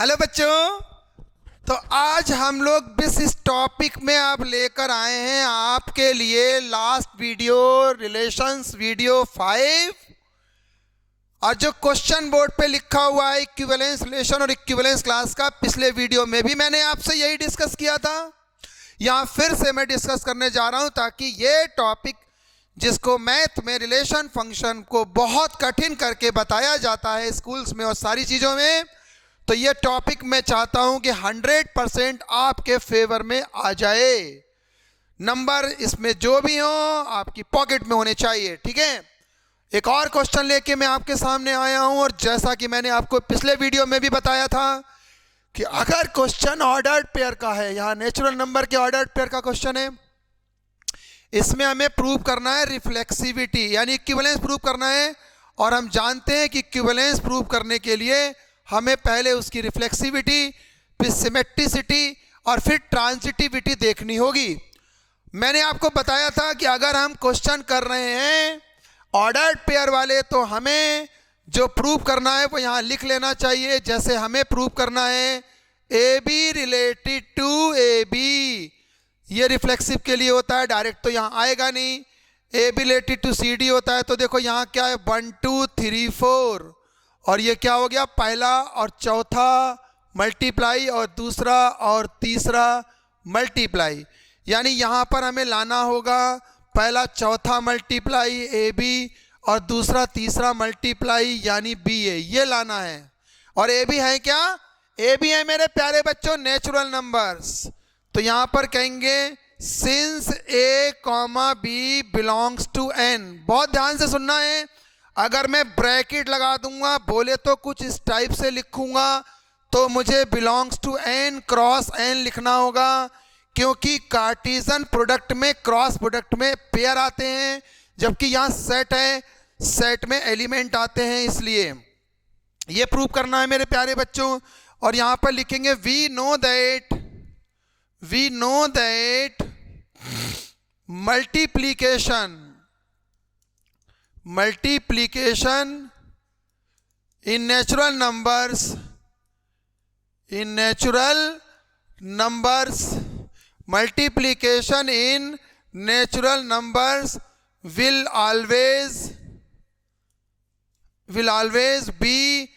Hello बच्चों। तो आज हम लोग इस टॉपिक में आप लेकर आए हैं आपके लिए लास्ट वीडियो रिलेशंस वीडियो 5 और जो क्वेश्चन बोर्ड पे लिखा हुआ है इक्विवेलेंस रिलेशन और इक्विवेलेंस क्लास का, पिछले वीडियो में भी मैंने आपसे यही डिस्कस किया था। यहाँ फिर से मैं डिस्कस करने जा रहा हूँ ताकि ये टॉपिक जिसको मैथ में रिलेशन फंक्शन को बहुत कठिन करके बताया जाता है स्कूल्स में और सारी चीज़ों में, तो ये टॉपिक मैं चाहता हूं कि 100% आपके फेवर में आ जाए। नंबर इसमें जो भी हो आपकी पॉकेट में होने चाहिए, ठीक है। एक और क्वेश्चन लेके मैं आपके सामने आया हूं और जैसा कि मैंने आपको पिछले वीडियो में भी बताया था कि अगर क्वेश्चन ऑर्डर्ड पेयर का है, यहाँ नेचुरल नंबर के ऑर्डर्ड पेयर का क्वेश्चन है, इसमें हमें प्रूव करना है रिफ्लेक्सिविटी यानी इक्विवेलेंस प्रूव करना है। और हम जानते हैं कि इक्विवेलेंस प्रूव करने के लिए हमें पहले उसकी रिफ्लेक्सिविटी, फिर सिमेट्रिसिटी और फिर ट्रांजिटिविटी देखनी होगी। मैंने आपको बताया था कि अगर हम क्वेश्चन कर रहे हैं ऑर्डर्ड पेयर वाले तो हमें जो प्रूव करना है वो यहाँ लिख लेना चाहिए। जैसे हमें प्रूव करना है a B related to A b, ये रिफ्लेक्सिव के लिए होता है, डायरेक्ट तो यहाँ आएगा नहीं। A B related to c d होता है, तो देखो यहाँ क्या है 1 2 3 4 और ये क्या हो गया, पहला और चौथा मल्टीप्लाई और दूसरा और तीसरा मल्टीप्लाई। यानी यहाँ पर हमें लाना होगा पहला चौथा मल्टीप्लाई ए बी और दूसरा तीसरा मल्टीप्लाई यानी बी ए, ये लाना है। और ए बी है क्या, ए बी है मेरे प्यारे बच्चों नेचुरल नंबर्स। तो यहाँ पर कहेंगे since a comma b belongs to N. बहुत ध्यान से सुनना है, अगर मैं ब्रैकेट लगा दूंगा बोले तो कुछ इस टाइप से लिखूंगा तो मुझे belongs to N cross N लिखना होगा, क्योंकि कार्टेशियन प्रोडक्ट में क्रॉस प्रोडक्ट में पेयर आते हैं, जबकि यहाँ सेट है, सेट में एलिमेंट आते हैं, इसलिए ये प्रूव करना है मेरे प्यारे बच्चों। और यहाँ पर लिखेंगे we know that multiplication in natural numbers multiplication in natural numbers will always be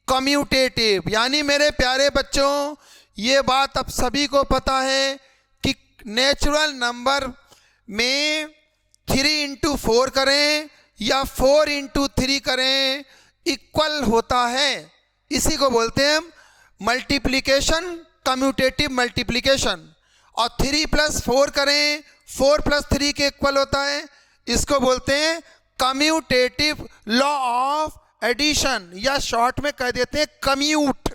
commutative। यानी मेरे प्यारे बच्चों ये बात अब सभी को पता है कि नेचुरल नंबर में 3 इंटू 4 करें या 4 इंटू 3 करें इक्वल होता है। इसी को बोलते हैं हम मल्टीप्लिकेशन, कम्यूटेटिव मल्टीप्लिकेशन। और 3 + 4 करें 4 + 3 के इक्वल होता है, इसको बोलते हैं कम्यूटेटिव लॉ ऑफ एडिशन, या शॉर्ट में कह देते हैं कम्यूट।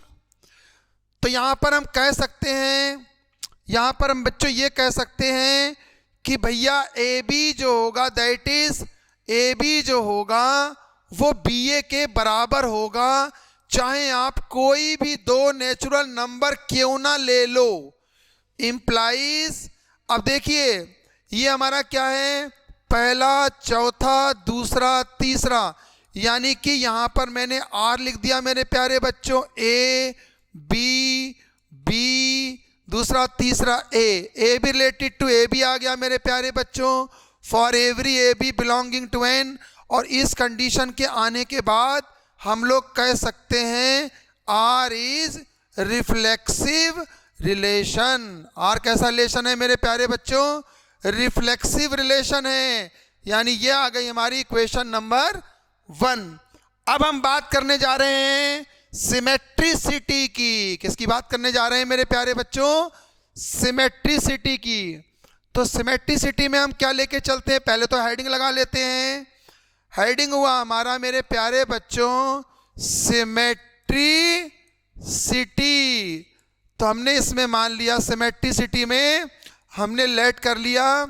तो यहाँ पर हम कह सकते हैं, यहाँ पर हम बच्चों ये कह सकते हैं कि भैया ए बी जो होगा दैट इज ए बी जो होगा वो बी ए के बराबर होगा, चाहे आप कोई भी दो नेचुरल नंबर क्यों ना ले लो। इम्प्लाइज, अब देखिए ये हमारा क्या है, पहला दूसरा चौथा तीसरा, यानी कि यहाँ पर मैंने आर लिख दिया मेरे प्यारे बच्चों, ए बी बी दूसरा तीसरा A B related to A B आ गया मेरे प्यारे बच्चों, for every A B belonging to N. और इस कंडीशन के आने के बाद हम लोग कह सकते हैं R is reflexive relation. R कैसा रिलेशन है मेरे प्यारे बच्चों, रिफ्लेक्सिव रिलेशन है। यानी ये आ गई हमारी इक्वेशन नंबर 1। अब हम बात करने जा रहे हैं सिमेट्रिसिटी की। किसकी बात करने जा रहे हैं मेरे प्यारे बच्चों, सिमेट्रिसिटी की। तो सिमेट्रिसिटी में हम क्या लेके चलते हैं, पहले तो हेडिंग लगा लेते हैं। हेडिंग हुआ हमारा मेरे प्यारे बच्चों सिमेट्रिसिटी। तो हमने इसमें मान लिया सिमेट्रिसिटी में हमने लेट कर लिया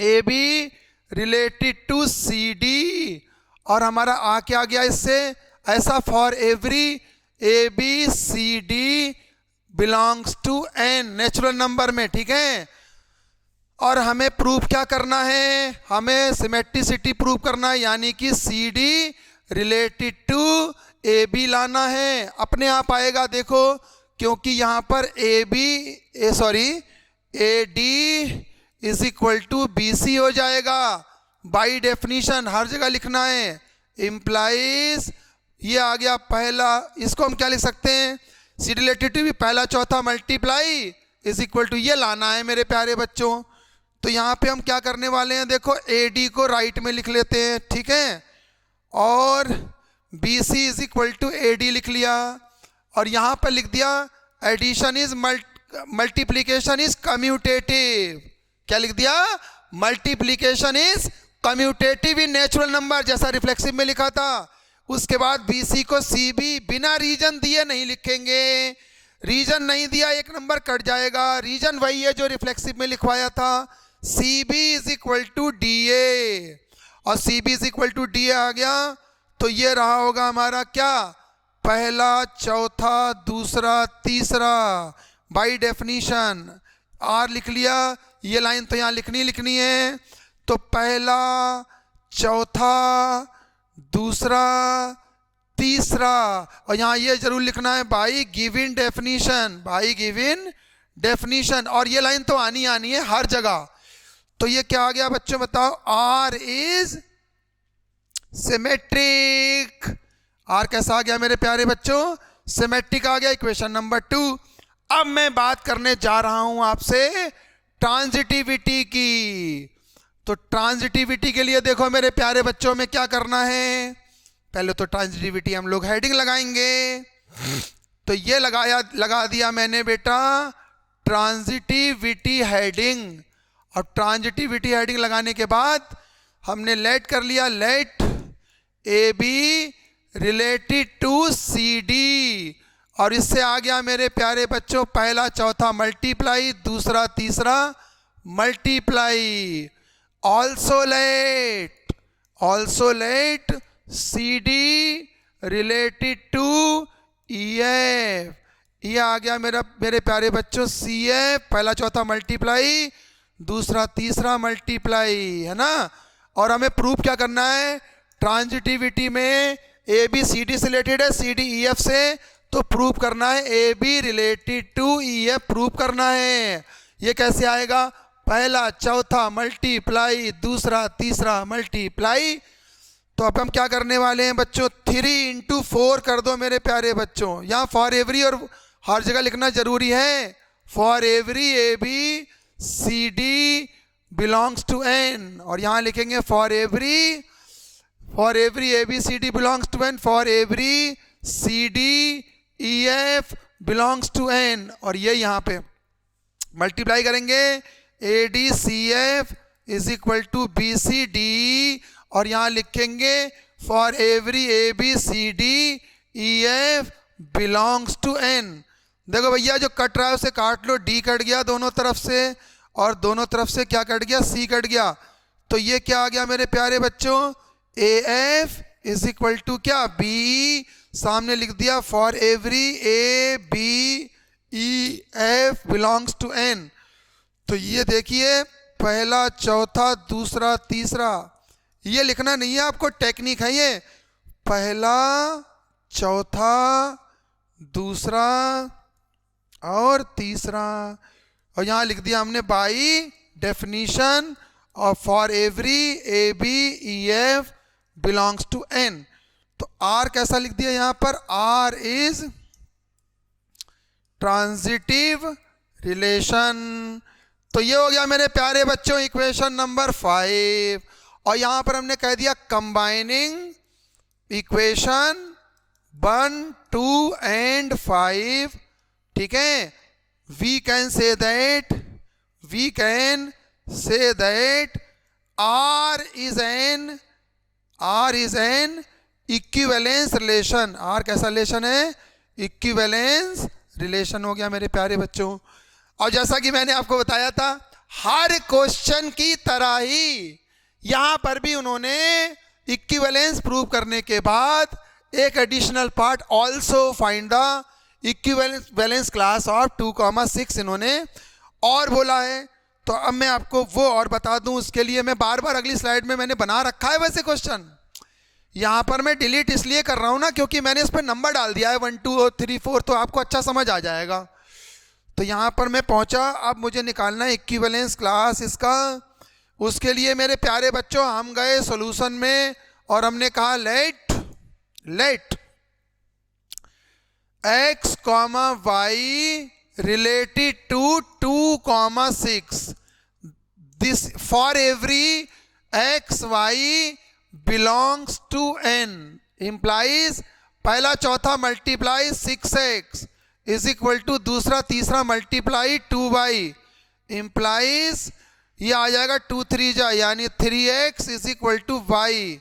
a B related to c d, और हमारा आ क्या गया इससे, ऐसा for every A b c d belongs to N natural number में, ठीक है। और हमें प्रूफ क्या करना है, हमें सिमेट्रिसिटी प्रूफ करना है, यानी कि c d related to A b लाना है, अपने आप आएगा देखो, क्योंकि यहाँ पर a d is equal to b c हो जाएगा। बाई डेफिनीशन हर जगह लिखना है, इम्प्लाइज, ये आ गया पहला, इसको हम क्या लिख सकते हैं, सी रिलेटेड टू भी पहला चौथा मल्टीप्लाई इज इक्वल टू, ये लाना है मेरे प्यारे बच्चों। तो यहाँ पे हम क्या करने वाले हैं, देखो ए डी को राइट में लिख लेते हैं, ठीक है, और b c is equal to a d लिख लिया, और यहाँ पर लिख दिया addition is multiplication is commutative. क्या लिख दिया, multiplication is commutative in natural number, जैसा रिफ्लेक्सिव में लिखा था। उसके बाद बी सी को सी बी बिना रीजन दिए नहीं लिखेंगे, रीजन नहीं दिया एक नंबर कट जाएगा, रीजन वही है जो रिफ्लेक्सिव में लिखवाया था, c b is equal to d a, और c b is equal to d a आ गया। तो ये रहा होगा हमारा क्या, पहला चौथा दूसरा तीसरा, बाय डेफिनीशन आर लिख लिया, ये लाइन तो यहाँ लिखनी है, तो पहला चौथा दूसरा तीसरा, और यहाँ ये जरूर लिखना है by given definition, by given definition, और ये लाइन तो आनी है हर जगह। तो ये क्या आ गया बच्चों बताओ, आर इज सिमेट्रिक, आर कैसा आ गया मेरे प्यारे बच्चों, सिमेट्रिक आ गया, इक्वेशन नंबर 2। अब मैं बात करने जा रहा हूं आपसे ट्रांजिटिविटी की। तो ट्रांजिटिविटी के लिए देखो मेरे प्यारे बच्चों में क्या करना है, पहले तो ट्रांजिटिविटी हम लोग हेडिंग लगाएंगे, तो ये लगा दिया मैंने बेटा ट्रांजिटिविटी हेडिंग, और ट्रांजिटिविटी हेडिंग लगाने के बाद हमने लेट कर लिया, let a B related to c d, और इससे आ गया मेरे प्यारे बच्चों पहला चौथा मल्टीप्लाई, दूसरा तीसरा multiply, also let c d related to e f, ये आ गया मेरे प्यारे बच्चों सी एफ, पहला चौथा मल्टीप्लाई दूसरा तीसरा मल्टीप्लाई, है ना। और हमें प्रूफ क्या करना है, ट्रांजिटिविटी में ए बी सी डी से रिलेटेड है, सी डी ई एफ से, तो प्रूफ करना है a B related to e f, proof करना है। ये कैसे आएगा, पहला चौथा मल्टीप्लाई दूसरा तीसरा मल्टीप्लाई। तो अब हम क्या करने वाले हैं बच्चों, 3 into 4 कर दो मेरे प्यारे बच्चों, यहाँ फॉर एवरी और हर जगह लिखना जरूरी है, for every A b c d belongs to N, और यहाँ लिखेंगे for every A b c d belongs to N, for every c d e f belongs to N, और ये यहाँ पे मल्टीप्लाई करेंगे, a d c f is equal to b c d, और यहाँ लिखेंगे for every A b c d e f belongs to N. देखो भैया जो कट रहा है उसे काट लो, डी कट गया दोनों तरफ से, और दोनों तरफ से क्या कट गया, सी कट गया। तो ये क्या आ गया मेरे प्यारे बच्चों, a f is equal to क्या, बी, सामने लिख दिया for every A b e f belongs to N. तो ये देखिए पहला चौथा दूसरा तीसरा, ये लिखना नहीं है आपको, टेक्निक है ये, पहला चौथा दूसरा और तीसरा, और यहाँ लिख दिया हमने by definition of for every A b e f belongs to N. तो आर कैसा लिख दिया यहाँ पर, आर इज ट्रांजिटिव रिलेशन। तो ये हो गया मेरे प्यारे बच्चों इक्वेशन नंबर 5, और यहां पर हमने कह दिया कंबाइनिंग इक्वेशन 1 2 एंड 5, ठीक है। We can say that R is an equivalence relation. R कैसा रिलेशन है, इक्विवेलेंस रिलेशन हो गया मेरे प्यारे बच्चों। और जैसा कि मैंने आपको बताया था, हर क्वेश्चन की तरह ही यहां पर भी उन्होंने इक्विवेलेंस प्रूव करने के बाद एक additional part also find the equivalence class of 2,6 इन्होंने और बोला है। तो अब मैं आपको वो और बता दूं, उसके लिए मैं बार बार अगली स्लाइड में मैंने बना रखा है वैसे क्वेश्चन, यहाँ पर मैं डिलीट इसलिए कर रहा हूँ ना, क्योंकि मैंने इस पर नंबर डाल दिया है 1 2 और 3 4, तो आपको अच्छा समझ आ जाएगा। तो यहाँ पर मैं पहुँचा, अब मुझे निकालना है इक्विवेलेंस क्लास इसका। उसके लिए मेरे प्यारे बच्चों हम गए सॉल्यूशन में और हमने कहा late x, y related to 2, 6, this for every x, y belongs to n implies पहला चौथा multiply 6x is equal to दूसरा तीसरा मल्टीप्लाई 2y implies ये आ जाएगा 2 3 जा यानी 3x is equal to y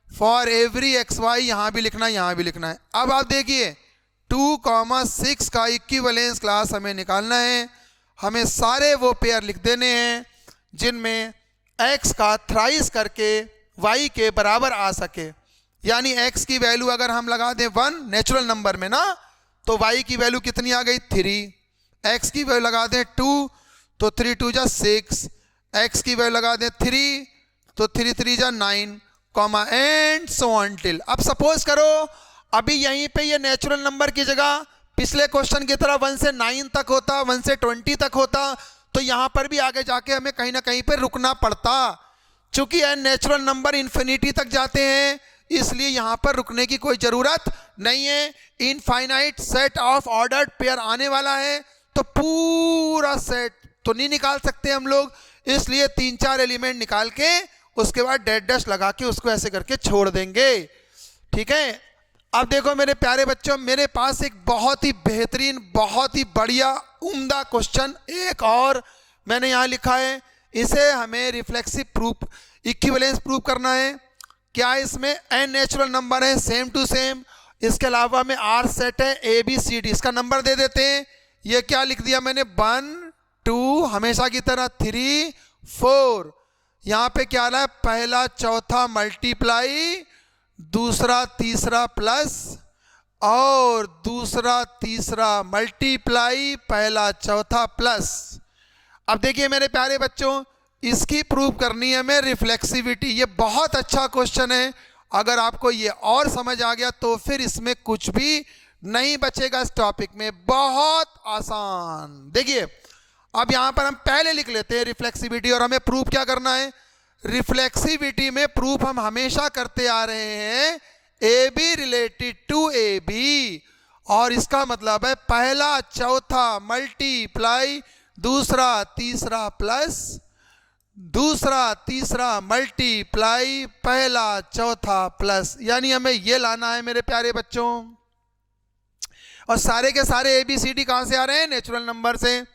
for every x y. यहाँ भी लिखना है, यहाँ भी लिखना है। अब आप देखिए 2, 6 का इक्विवेलेंस क्लास हमें निकालना है। हमें सारे वो पेयर लिख देने हैं जिनमें x का थ्राइस करके y के बराबर आ सके। यानी x की वैल्यू अगर हम लगा दें 1 नेचुरल नंबर में ना, तो y की वैल्यू कितनी आ गई 3। x की वैल्यू लगा दें 2 तो 3 2 जा 6। x की वैल्यू लगा दें 3 तो 3 3 जा 9, comma and so on till. अब सपोज करो अभी यहीं पे ये नेचुरल नंबर की जगह पिछले क्वेश्चन की तरह 1 से 9 तक होता, 1 से 20 तक होता, तो यहां पर भी आगे जाके हमें कहीं ना कहीं पे रुकना पड़ता। चूंकि नेचुरल नंबर इन्फिनिटी तक जाते हैं इसलिए यहां पर रुकने की कोई जरूरत नहीं है। Infinite set of ordered pair आने वाला है तो पूरा सेट तो नहीं निकाल सकते हम लोग, इसलिए 3-4 एलिमेंट निकाल के उसके बाद डेड डैश लगा के उसको ऐसे करके छोड़ देंगे। ठीक है, अब देखो मेरे प्यारे बच्चों, मेरे पास एक बहुत ही बेहतरीन, बहुत ही बढ़िया, उम्दा क्वेश्चन एक और मैंने यहाँ लिखा है। इसे हमें रिफ्लेक्सिव प्रूफ, इक्विवेलेंस प्रूफ करना है। क्या इसमें n नेचुरल नंबर है सेम टू सेम, इसके अलावा में r सेट है a b c d। इसका नंबर दे देते हैं। ये क्या लिख दिया मैंने 1 2 हमेशा की तरह 3 4। यहाँ पे क्या आ रहा है, पहला चौथा मल्टीप्लाई दूसरा तीसरा प्लस और दूसरा तीसरा मल्टीप्लाई पहला चौथा प्लस। अब देखिए मेरे प्यारे बच्चों, इसकी प्रूव करनी है हमें रिफ्लेक्सिविटी। ये बहुत अच्छा क्वेश्चन है, अगर आपको ये और समझ आ गया तो फिर इसमें कुछ भी नहीं बचेगा इस टॉपिक में, बहुत आसान। देखिए अब यहां पर हम पहले लिख लेते हैं रिफ्लेक्सिविटी, और हमें प्रूफ क्या करना है। रिफ्लेक्सिविटी में प्रूफ हम हमेशा करते आ रहे हैं a B related to A b, और इसका मतलब है पहला चौथा मल्टीप्लाई दूसरा तीसरा प्लस दूसरा तीसरा मल्टीप्लाई पहला चौथा प्लस। यानी हमें ये लाना है मेरे प्यारे बच्चों। और सारे के सारे ए बी सी डी कहां से आ रहे हैं, नेचुरल नंबर से।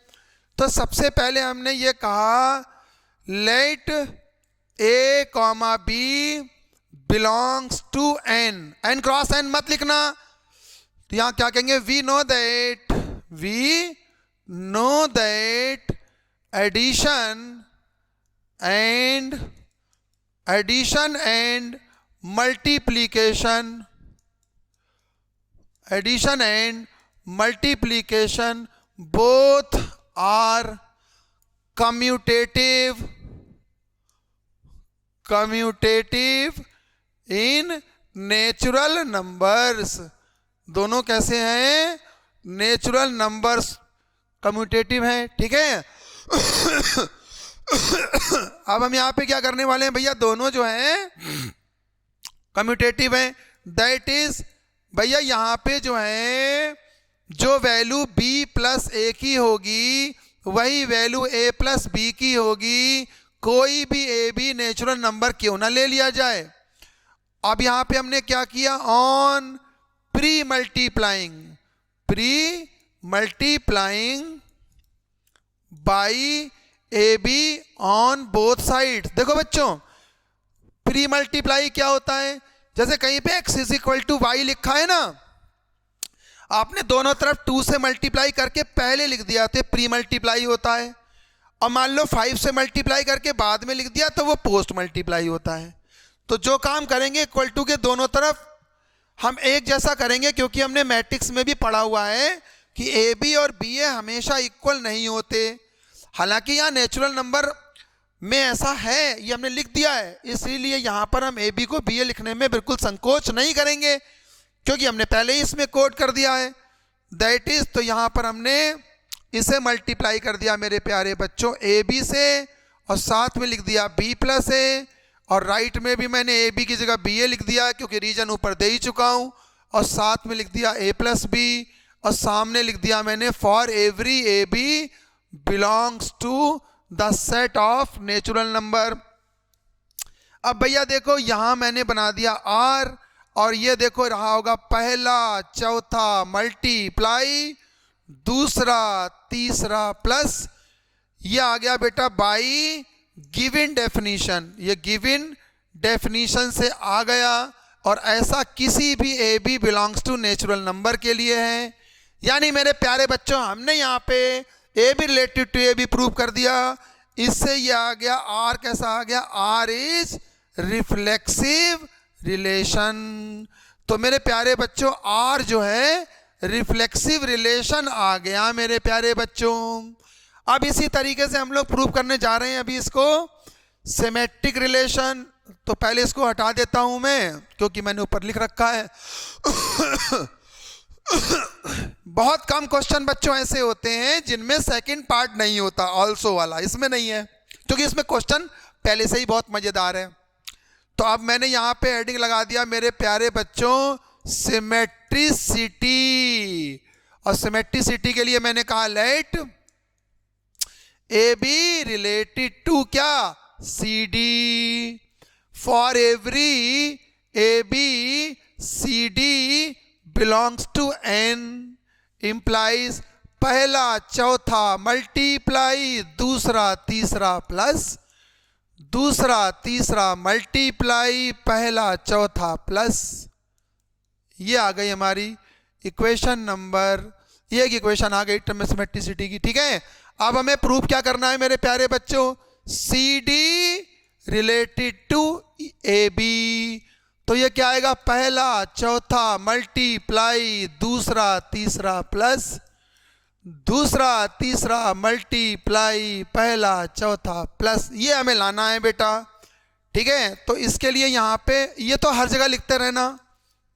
तो सबसे पहले हमने ये कहा let a comma b belongs to N, N cross N मत लिखना। तो यहां क्या कहेंगे, we know that addition and multiplication both are commutative in natural numbers. दोनों कैसे हैं, नेचुरल नंबर्स कम्यूटेटिव हैं। ठीक है अब हम यहाँ पे क्या करने वाले हैं भैया, दोनों जो हैं कम्यूटेटिव हैं। दैट इज भैया यहाँ पे जो है जो वैल्यू b प्लस a की होगी वही वैल्यू a प्लस b की होगी, कोई भी ए बी नेचुरल नंबर क्यों ना ले लिया जाए। अब यहां पे हमने क्या किया, on pre multiplying by A be on both side. देखो बच्चों प्री मल्टीप्लाई क्या होता है, जैसे कहीं पे x is equal to y लिखा है ना, आपने दोनों तरफ 2 से मल्टीप्लाई करके पहले लिख दिया तो प्री मल्टीप्लाई होता है, और मान लो 5 से मल्टीप्लाई करके बाद में लिख दिया तो वो पोस्ट मल्टीप्लाई होता है। तो जो काम करेंगे इक्वल टू के दोनों तरफ हम एक जैसा करेंगे, क्योंकि हमने मैट्रिक्स में भी पढ़ा हुआ है कि ए बी और बी ए हमेशा इक्वल नहीं होते। हालांकि यहाँ नेचुरल नंबर में ऐसा है, ये हमने लिख दिया है, इसीलिए यहाँ पर हम ए बी को बी ए लिखने में बिल्कुल संकोच नहीं करेंगे, क्योंकि हमने पहले ही इसमें कोड कर दिया है। दैट इज, तो यहाँ पर हमने इसे मल्टीप्लाई कर दिया मेरे प्यारे बच्चों ए बी से, और साथ में लिख दिया बी प्लस ए, और राइट में भी मैंने ए बी की जगह बी ए लिख दिया क्योंकि रीजन ऊपर दे ही चुका हूँ, और साथ में लिख दिया ए प्लस बी, और सामने लिख दिया मैंने for every A b belongs to the set of natural number. अब भैया देखो यहां मैंने बना दिया आर, और ये देखो रहा होगा पहला चौथा मल्टीप्लाई दूसरा तीसरा प्लस, ये आ गया बेटा बाई गिवन डेफिनीशन, ये गिवन डेफिनीशन से आ गया, और ऐसा किसी भी a b belongs to natural number के लिए है। यानी मेरे प्यारे बच्चों हमने यहाँ पे a B related to A b prove कर दिया, इससे ये आ गया आर, कैसा आ गया, आर इज रिफ्लेक्सिव रिलेशन। तो मेरे प्यारे बच्चों आर जो है रिफ्लेक्सिव रिलेशन आ गया मेरे प्यारे बच्चों। अब इसी तरीके से हम लोग प्रूव करने जा रहे हैं अभी इसको सिमेट्रिक रिलेशन। तो पहले इसको हटा देता हूं मैं क्योंकि मैंने ऊपर लिख रखा है। बहुत कम क्वेश्चन बच्चों ऐसे होते हैं जिनमें सेकंड पार्ट नहीं होता, ऑल्सो वाला इसमें नहीं है, क्योंकि इसमें क्वेश्चन पहले से ही बहुत मजेदार है। तो अब मैंने यहाँ पे हेडिंग लगा दिया मेरे प्यारे बच्चों सिमेट्रिसिटी, और सिमेट्रिसिटी के लिए मैंने कहा let a B related to क्या, c d, for every A b c d belongs to N, implies पहला चौथा मल्टीप्लाई दूसरा तीसरा प्लस, दूसरा तीसरा मल्टीप्लाई पहला चौथा प्लस। ये आ गई हमारी इक्वेशन नंबर, ये एक इक्वेशन आ गई टर्म सिमेट्रिसिटी की। ठीक है, अब हमें प्रूफ क्या करना है मेरे प्यारे बच्चों, c d related to A b. तो ये क्या आएगा, पहला चौथा मल्टीप्लाई दूसरा तीसरा प्लस, दूसरा तीसरा मल्टीप्लाई पहला चौथा प्लस, ये हमें लाना है बेटा। ठीक है, तो इसके लिए यहाँ पे ये तो हर जगह लिखते रहना,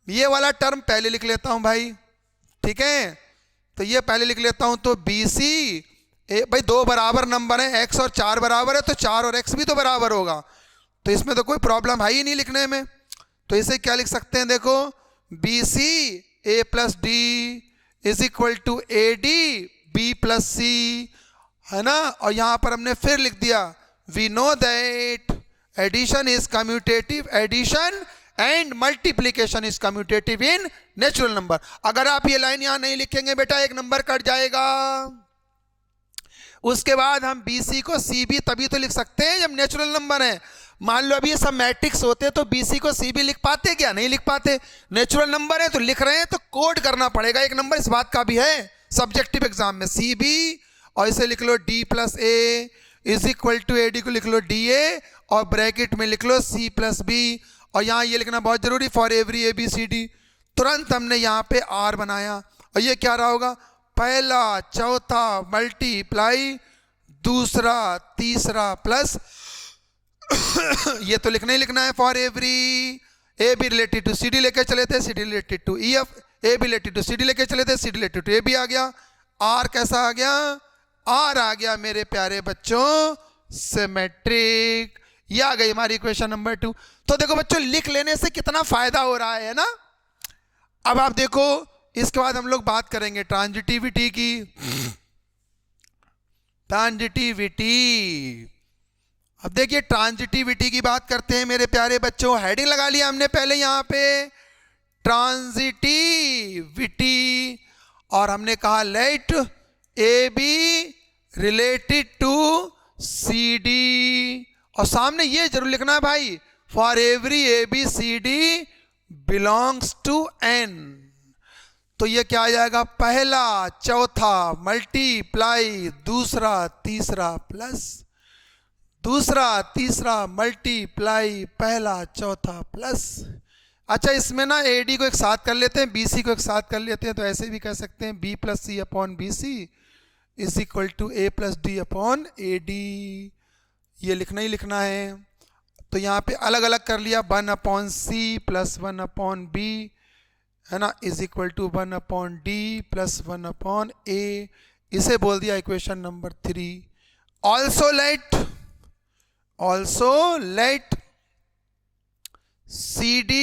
ये वाला टर्म पहले लिख लेता हूँ भाई। ठीक है, तो ये पहले लिख लेता हूँ। तो बी सी भाई दो बराबर नंबर हैं, एक्स और 4 बराबर है तो 4 और एक्स भी तो बराबर होगा, तो इसमें तो कोई प्रॉब्लम है ही नहीं लिखने में। तो इसे क्या लिख सकते हैं, देखो b c a plus d is equal to a d b plus c, है ना। और यहाँ पर हमने फिर लिख दिया we know that addition is commutative, addition and multiplication is commutative in natural number. अगर आप ये लाइन यहाँ नहीं लिखेंगे बेटा एक नंबर कट जाएगा। उसके बाद हम बी सी को सी बी तभी तो लिख सकते हैं जब नेचुरल नंबर है। मान लो अभी ये सब मैट्रिक्स होते तो बी सी को सी बी लिख पाते क्या, नहीं लिख पाते। नेचुरल नंबर है तो लिख रहे हैं तो कोड करना पड़ेगा एक नंबर, इस बात का भी है सब्जेक्टिव एग्जाम में, सी बी और इसे लिख लो d plus a is equal to a d को लिख लो डी ए और ब्रैकेट में लिख लो सी प्लस बी, और यहाँ ये लिखना बहुत जरूरी for every A b c d. तुरंत हमने यहाँ पे आर बनाया और ये क्या रहा होगा, पहला चौथा मल्टीप्लाई दूसरा तीसरा प्लस ये तो लिखना ही लिखना है for every A B related to c d लेके चले थे, c d related to e f, a B related to c d लेके चले थे, c d related to A B आ गया। आर कैसा आ गया, आर आ गया मेरे प्यारे बच्चों सिमेट्रिक। ये आ गई हमारी इक्वेशन नंबर 2। तो देखो बच्चों लिख लेने से कितना फायदा हो रहा है ना। अब आप देखो इसके बाद हम लोग बात करेंगे ट्रांजिटिविटी की। ट्रांजिटिविटी, अब देखिए ट्रांजिटिविटी की बात करते हैं मेरे प्यारे बच्चों। हेडिंग लगा लिया हमने पहले यहाँ पे ट्रांजिटिविटी, और हमने कहा let a B related to c d, और सामने ये जरूर लिखना है भाई for every A b c d belongs to N. तो ये क्या आ जाएगा, पहला चौथा मल्टीप्लाई दूसरा तीसरा प्लस, दूसरा तीसरा मल्टीप्लाई पहला चौथा प्लस। अच्छा इसमें ना ए डी को एक साथ कर लेते हैं, बी सी को एक साथ कर लेते हैं, तो ऐसे भी कह सकते हैं b plus c upon b c is equal to a plus d upon a d. ये लिखना ही लिखना है। तो यहाँ पे अलग अलग कर लिया, 1/c प्लस 1/b है ना, is equal to 1/d plus 1/a। इसे बोल दिया equation number 3। Also let CD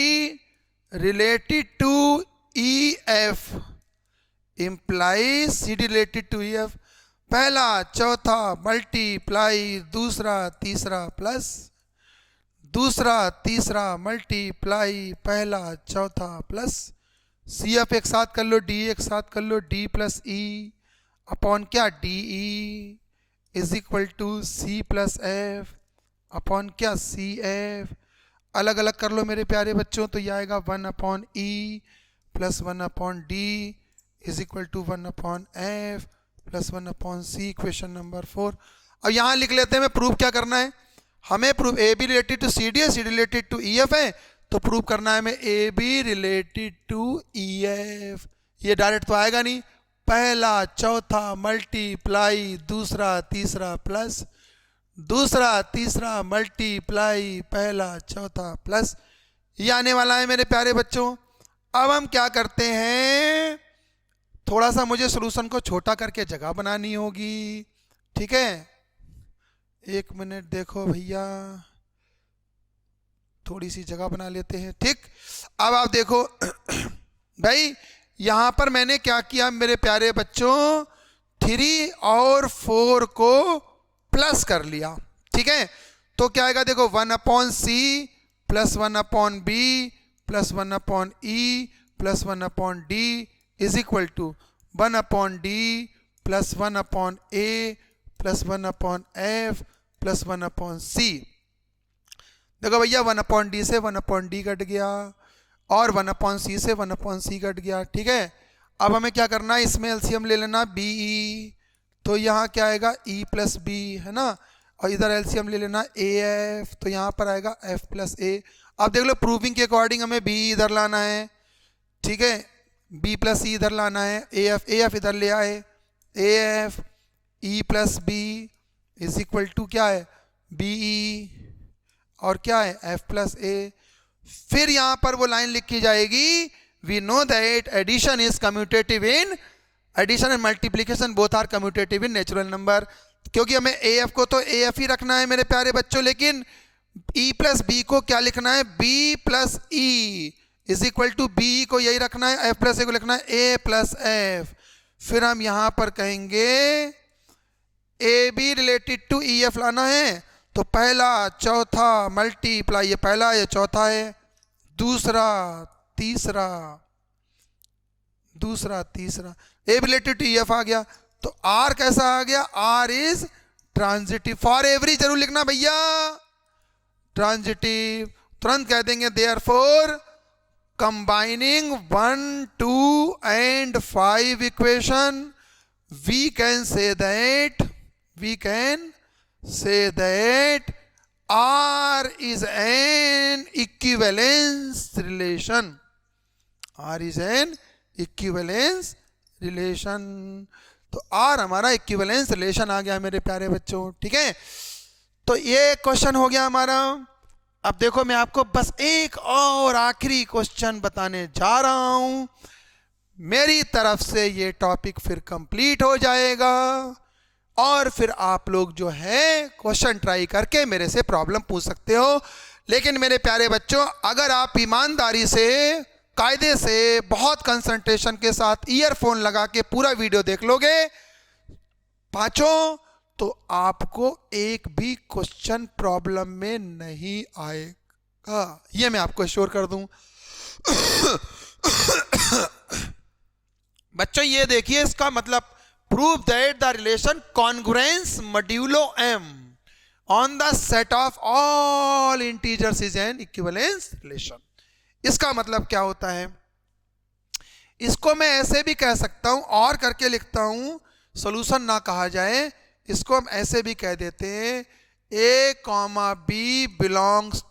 related to EF implies CD related to EF पहला चौथा मल्टीप्लाई दूसरा तीसरा प्लस दूसरा तीसरा मल्टीप्लाई पहला चौथा प्लस CF एक साथ कर लो, D एक साथ कर लो, D प्लस E अपॉन क्या DE is equal to C plus F upon क्या CF। अलग अलग कर लो मेरे प्यारे बच्चों, तो ये आएगा 1/E plus 1/D is equal to 1/F plus 1/C। Equation number 4। अब यहाँ लिख लेते हैं, मैं प्रूव क्या करना है हमें। Prove a B related to c d है, c d related to e f है, तो प्रूव करना है हमें a B related to e f. ये डायरेक्ट तो आएगा नहीं, पहला चौथा मल्टीप्लाई दूसरा तीसरा प्लस दूसरा तीसरा मल्टीप्लाई पहला चौथा प्लस, ये आने वाला है मेरे प्यारे बच्चों। अब हम क्या करते हैं, थोड़ा सा मुझे सॉल्यूशन को छोटा करके जगह बनानी होगी, ठीक है। एक मिनट देखो भैया, थोड़ी सी जगह बना लेते हैं, ठीक। अब आप देखो भाई, यहां पर मैंने क्या किया मेरे प्यारे बच्चों, 3 और 4 को प्लस कर लिया, ठीक है। तो क्या आएगा देखो, 1/C plus 1/B plus 1/E plus 1/D is equal to 1/D plus 1/A plus 1/F plus 1/C। देखो भैया 1/D से 1/D कट गया और 1/C से 1/C कट गया, ठीक है। अब हमें क्या करना है, इसमें एलसीएम ले लेना BE, तो यहाँ क्या आएगा E प्लस B है ना, और इधर एलसीएम ले लेना AF, तो यहाँ पर आएगा F प्लस A। अब देख लो प्रूविंग के अकॉर्डिंग हमें B इधर लाना है, ठीक है, B प्लस E इधर लाना है, AF इधर ले आए, AF E plus B is equal to क्या है BE और क्या है F प्लस A। फिर यहाँ पर वो लाइन लिखी जाएगी, we know that addition is commutative in addition and multiplication both are commutative in natural number, क्योंकि हमें AF को तो AF ही रखना है मेरे प्यारे बच्चों, लेकिन E प्लस B को क्या लिखना है B plus E is equal to B को यही रखना है, F प्लस A को लिखना है A प्लस F। फिर हम यहाँ पर कहेंगे AB रिलेटेड टू EF लाना है, तो पहला चौथा मल्टीप्लाई, ये पहला ये चौथा है, दूसरा तीसरा दूसरा तीसरा, ए रिलेटेड टू EF आ गया। तो R कैसा आ गया, R is transitive, for every जरूर लिखना भैया, ट्रांजिटिव। तुरंत कह देंगे therefore combining 1, 2 and 5 equation we can say that R is an equivalence relation, R is an equivalence relation। तो R हमारा इक्विवेलेंस रिलेशन आ गया मेरे प्यारे बच्चों, ठीक है। तो ये क्वेश्चन हो गया हमारा। अब देखो मैं आपको बस एक और आखिरी क्वेश्चन बताने जा रहा हूं, मेरी तरफ से ये टॉपिक फिर कंप्लीट हो जाएगा और फिर आप लोग जो है क्वेश्चन ट्राई करके मेरे से प्रॉब्लम पूछ सकते हो। लेकिन मेरे प्यारे बच्चों, अगर आप ईमानदारी से कायदे से बहुत कंसंट्रेशन के साथ ईयरफोन लगा के पूरा वीडियो देख लोगे पांचों, तो आपको एक भी क्वेश्चन प्रॉब्लम में नहीं आएगा, ये मैं आपको एश्योर कर दूं। बच्चों ये देखिए, इसका मतलब prove that the relation congruence modulo m on the set of all integers is an equivalence relation. इसका मतलब क्या होता है, इसको मैं ऐसे भी कह सकता हूं और करके लिखता हूं, सॉल्यूशन ना कहा जाए, इसको हम ऐसे भी कह देते हैं A, B बिलोंग्स,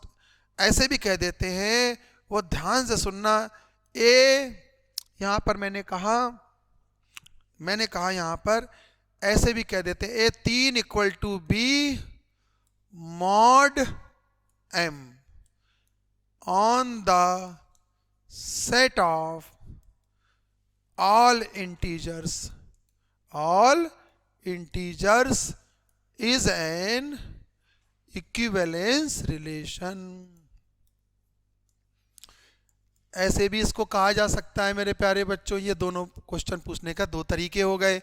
ऐसे भी कह देते हैं, वो ध्यान से सुनना। A यहां पर मैंने कहा यहां पर ऐसे भी कह देते हैं A3 equal to B mod m on the set of all integers is an equivalence relation। ऐसे भी इसको कहा जा सकता है मेरे प्यारे बच्चों। ये दोनों क्वेश्चन पूछने का दो तरीके हो गए।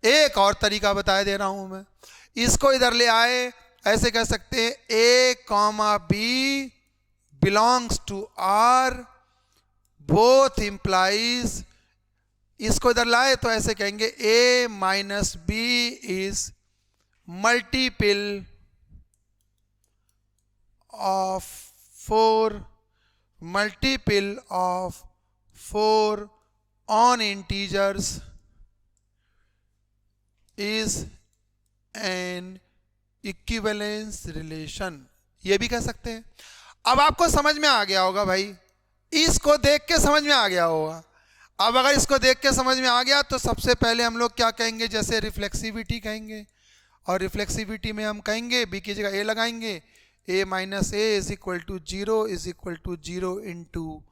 एक और तरीका बता दे रहा हूं मैं, इसको इधर ले आए, ऐसे कह सकते हैं a comma b belongs to r both implies, इसको इधर लाए तो ऐसे कहेंगे a minus b is multiple of 4 on integers is an equivalence relation। ये भी कह सकते हैं। अब आपको समझ में आ गया होगा भाई, इसको देख के समझ में आ गया होगा। अब अगर इसको देख के समझ में आ गया तो सबसे पहले हम लोग क्या कहेंगे, जैसे रिफ्लेक्सिविटी कहेंगे, और रिफ्लेक्सिविटी में हम कहेंगे b की जगह a लगाएंगे, a minus a is equal to zero into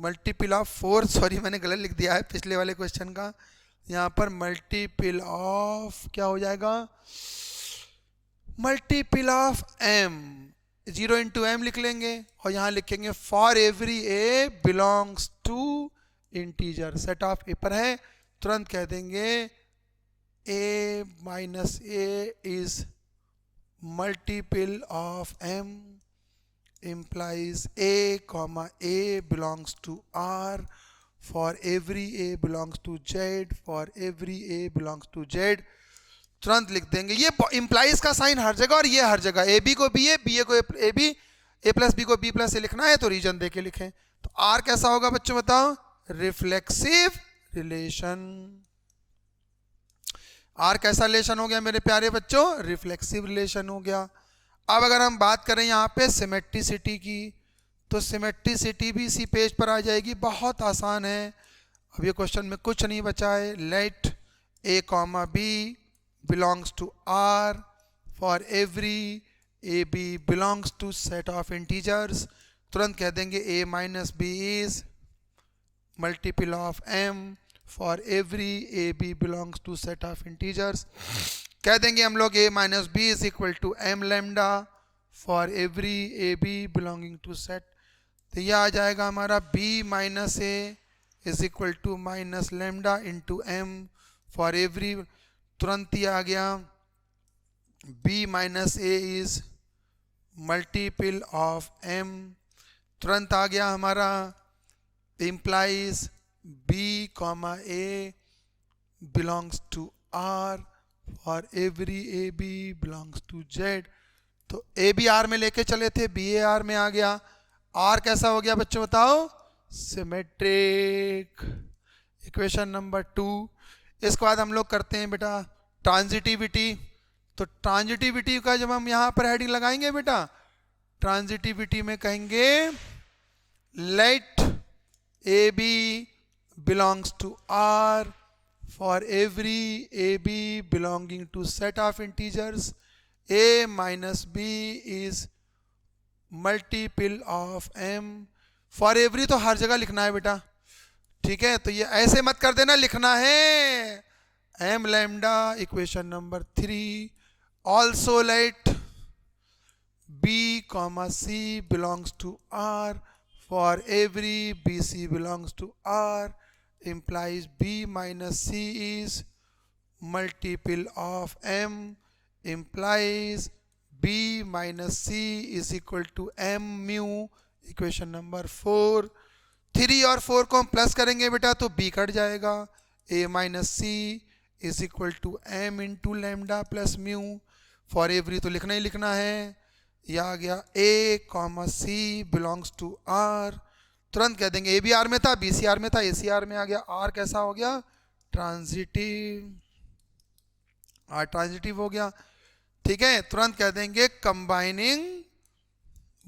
multiple of 4, sorry मैंने गलत लिख दिया है पिछले वाले क्वेश्चन का, यहाँ पर मल्टीपल ऑफ क्या हो जाएगा, multiple of m, 0 into m लिख लेंगे, और यहाँ लिखेंगे for every a belongs to integer, set of a पर है, तुरंत कह देंगे a minus a is multiple of m implies a comma a belongs to r for every a belongs to z for every a belongs to z। तुरंत लिख देंगे। ये implies का साइन हर जगह और ये हर जगह, ए बी को बी ए, बी ए को a b, a plus b को बी प्लस ए लिखना है तो रीजन दे के लिखें। तो आर कैसा होगा बच्चों बताओ, रिफ्लेक्सिव रिलेशन। आर कैसा रिलेशन हो गया मेरे प्यारे बच्चों, रिफ्लेक्सिव रिलेशन हो गया। अब अगर हम बात करें यहाँ पे सिमेट्रिसिटी की, तो सिमेट्रिसिटी भी इसी पेज पर आ जाएगी, बहुत आसान है। अब ये क्वेश्चन में कुछ नहीं बचा है। Let a comma b belongs to R for every A b belongs to set of integers, तुरंत कह देंगे a minus b is multiple of m for every A b belongs to set of integers. कह देंगे हम लोग a minus b is equal to m lambda for every A B belonging to set. तो यह आ जाएगा हमारा b minus a is equal to minus lambda into M for every, तुरंत ही आ गया b minus a is multiple of M, तुरंत आ गया हमारा implies b comma a belongs to r for every a b belongs to z। तो a b r में लेके चले थे, b a r में आ गया। r कैसा हो गया बच्चों बताओ, सिमेट्रिक। Equation number 2। इसके बाद हम लोग करते हैं बेटा ट्रांजिटिविटी। तो ट्रांजिटिविटी का जब हम यहाँ पर हेडिंग लगाएंगे बेटा, ट्रांजिटिविटी में कहेंगे let a b belongs to R for every AB belonging to set of integers A minus B is multiple of M for every, तो हर जगह लिखना है बेटा, ठीक है। तो ये ऐसे मत कर देना, लिखना है M lambda। Equation number 3। also let B comma C belongs to R for every BC belongs to R implies B minus C is multiple of M implies B minus C is equal to M mu। Equation number 4। 3 और 4 को हम plus करेंगे बेटा तो B cut जाएगा, A minus C is equal to M into lambda plus mu for every, तो लिखना ही लिखना है। यह आ गया A comma C belongs to R, तुरंत कह देंगे ए बी आर में था, बी सी आर में था, ए सी आर में आ गया। आर कैसा हो गया, ट्रांजिटिव। आर ट्रांजिटिव हो गया, ठीक है। तुरंत कह देंगे combining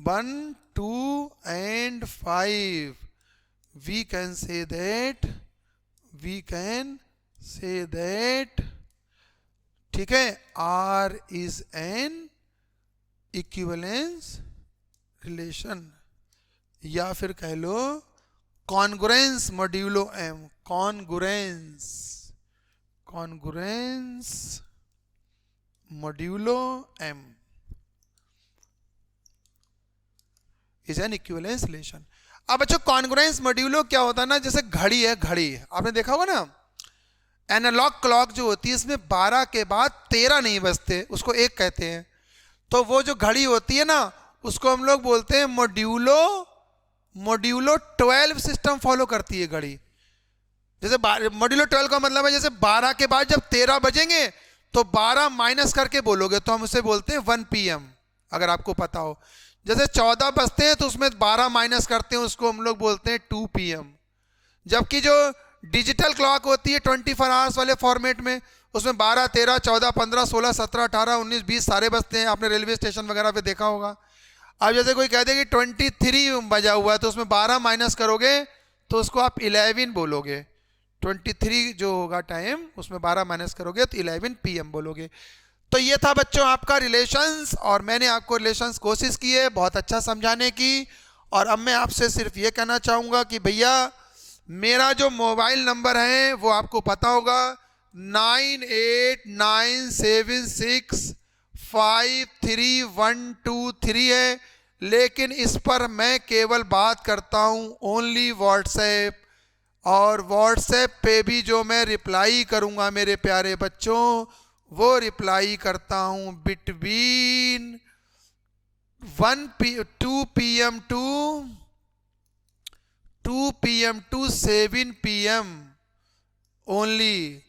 1 2 and 5, we can say that, ठीक है, R is an equivalence relation, या फिर कह लो congruence modulo m, congruence, congruence modulo m is an equivalence relation. अब बच्चों कॉन्ग्रुएंस मॉड्यूलो क्या होता है ना, जैसे घड़ी है, घड़ी आपने देखा होगा ना, एनालॉग क्लॉक जो होती है इसमें 12 के बाद 13 नहीं बजते, उसको एक कहते हैं। तो वो जो घड़ी होती है ना उसको हम लोग बोलते हैं मॉड्यूलो, मॉड्यूलो 12 सिस्टम फॉलो करती है घड़ी। जैसे मॉड्यूलो 12 का मतलब है जैसे 12 के बाद जब 13 बजेंगे तो 12 माइनस करके बोलोगे तो हम उसे बोलते हैं 1 PM, अगर आपको पता हो। जैसे 14 बजते हैं तो उसमें 12 माइनस करते हैं, उसको हम लोग बोलते हैं 2 PM। जबकि जो डिजिटल क्लॉक होती है 24 आवर्स वाले फॉर्मेट में, उसमें 12, 13, 14, 15, 16, 17, 18, 19, 20 सारे बजते हैं, आपने रेलवे स्टेशन वगैरह पे देखा होगा। अब जैसे कोई कहते हैं कि 23 बजा हुआ है तो उसमें 12 माइनस करोगे तो उसको आप 11 बोलोगे। 23 जो होगा टाइम उसमें 12 माइनस करोगे तो 11 PM बोलोगे। तो ये था बच्चों आपका रिलेशंस, और मैंने आपको रिलेशंस कोशिश की है बहुत अच्छा समझाने की। और अब मैं आपसे सिर्फ ये कहना चाहूँगा कि भैया मेरा जो मोबाइल नंबर है वो आपको पता होगा 9897653123 है, लेकिन इस पर मैं केवल बात करता हूँ ओनली व्हाट्सएप, और व्हाट्सएप पे भी जो मैं रिप्लाई करूँगा मेरे प्यारे बच्चों वो रिप्लाई करता हूँ between 2 PM to 7 PM only,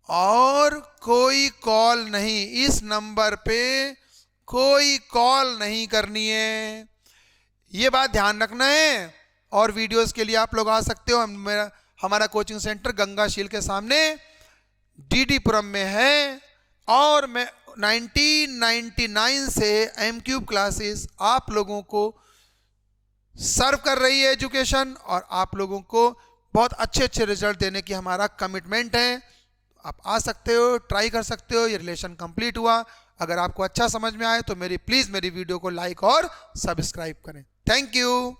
और कोई कॉल नहीं, इस नंबर पे कोई कॉल नहीं करनी है, ये बात ध्यान रखना है। और वीडियोस के लिए आप लोग आ सकते हो, हमारा कोचिंग सेंटर गंगाशील के सामने DD पुरम में है, और मैं 1999 से M-Cube क्लासेस आप लोगों को सर्व कर रही है एजुकेशन, और आप लोगों को बहुत अच्छे अच्छे रिजल्ट देने की हमारा कमिटमेंट है। आप आ सकते हो, ट्राई कर सकते हो। ये रिलेशन कंप्लीट हुआ। अगर आपको अच्छा समझ में आए तो प्लीज़ मेरी वीडियो को लाइक और सब्सक्राइब करें। Thank you.